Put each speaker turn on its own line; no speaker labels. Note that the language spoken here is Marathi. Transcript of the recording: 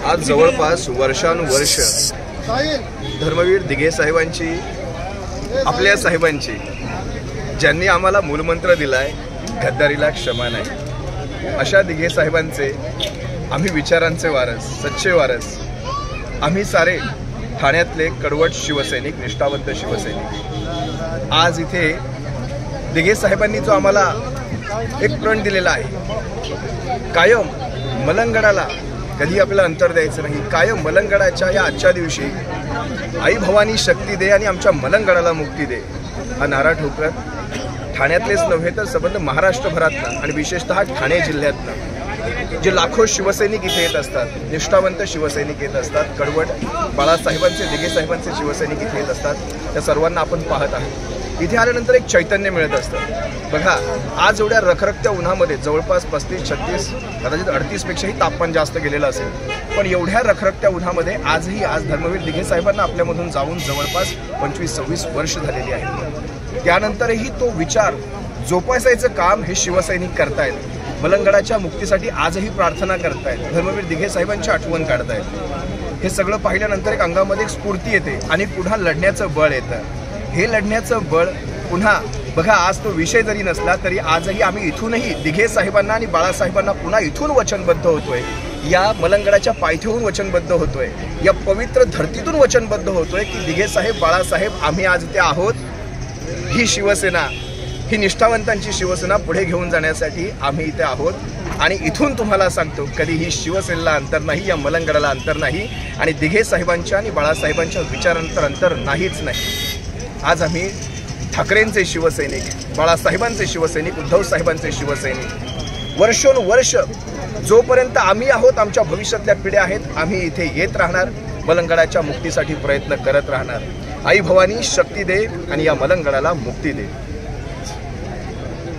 आज जवळपास वर्षानुवर्ष धर्मवीर दिघे साहेबांची, आपल्या साहेबांची, ज्यांनी आम्हाला मूलमंत्र दिलाय गद्दारीला क्षमा नाही, अशा दिघे साहेबांचे आम्ही विचारांचे वारस, सच्चे वारस, आम्ही सारे ठाण्यातले कडवट शिवसैनिक, निष्ठावंत शिवसैनिक। आज इथे दिघे साहेबांनी जो आम्हाला एक प्रण दिलेला आहे, कायम मलंगडाला कधी आपल्याला अंतर द्यायचं नाही, कायम मलंगडाच्या या आजच्या दिवशी आई भवानी शक्ती दे आणि आमच्या मलंगडाला मुक्ती दे हा नारा ठोकत ठाण्यातलेच नव्हे तर संबंध महाराष्ट्रभरातनं आणि विशेषतः ठाणे जिल्ह्यातनं जे लाखो शिवसैनिक इथे येत असतात, निष्ठावंत शिवसैनिक येत असतात, कडवट बाळासाहेबांचे, दिघे साहेबांचे शिवसैनिक इथे येत असतात, त्या सर्वांना आपण पाहत आहोत। इथे आल्यानंतर एक चैतन्य मिळत असतं। बघा, आज एवढ्या रखरखत्या उन्हामध्ये जवळपास 35-36 कदाचित 38पेक्षाही तापमान जास्त गेलेलं असेल, पण एवढ्या रखरखत्या उन्हामध्ये आजही आज धर्मवीर दिघे साहेबांना आपल्यामधून जाऊन जवळपास 25-26 वर्ष झालेली आहेत। त्यानंतरही तो विचार जोपासायचं काम हे शिवसैनिक करतायत, मलंगडाच्या मुक्तीसाठी आजही प्रार्थना करतायत, धर्मवीर दिघे साहेबांची आठवण काढतायत। हे सगळं पाहिल्यानंतर एक अंगामध्ये एक स्फूर्ती येते आणि पुन्हा लढण्याचं बळ येतं। हे लढण्याचं बळ पुन्हा बघा, आज तो विषय जरी नसला तरी आजही आम्ही इथूनही दिघे साहेबांना आणि बाळासाहेबांना पुन्हा इथून वचनबद्ध होतोय, या मलंगडाच्या पायथ्याहून वचनबद्ध होतोय, या पवित्र धरतीतून वचनबद्ध होतोय की दिघे साहेब, बाळासाहेब, आम्ही आज इथे आहोत। ही शिवसेना, ही निष्ठावंतांची शिवसेना पुढे घेऊन जाण्यासाठी आम्ही इथे आहोत आणि इथून तुम्हाला सांगतो, कधीही शिवसेनेला अंतर नाही, या मलंगडाला अंतर नाही आणि दिघे साहेबांच्या आणि बाळासाहेबांच्या विचारांतर अंतर नाहीच नाही। आज आम्ही ठाकरेंचे शिवसैनिक, बाळासाहेबांचे शिवसैनिक, उद्धव साहेबांचे शिवसैनिक, वर्षोनवर्ष जोपर्यंत आम्ही आहोत, आमच्या भविष्यातल्या पिढ्या आहेत, आम्ही इथे येत राहणार, मलंगडाच्या मुक्तीसाठी प्रयत्न करत राहणार। आई भवानी शक्ती दे आणि या मलंगडाला मुक्ती दे।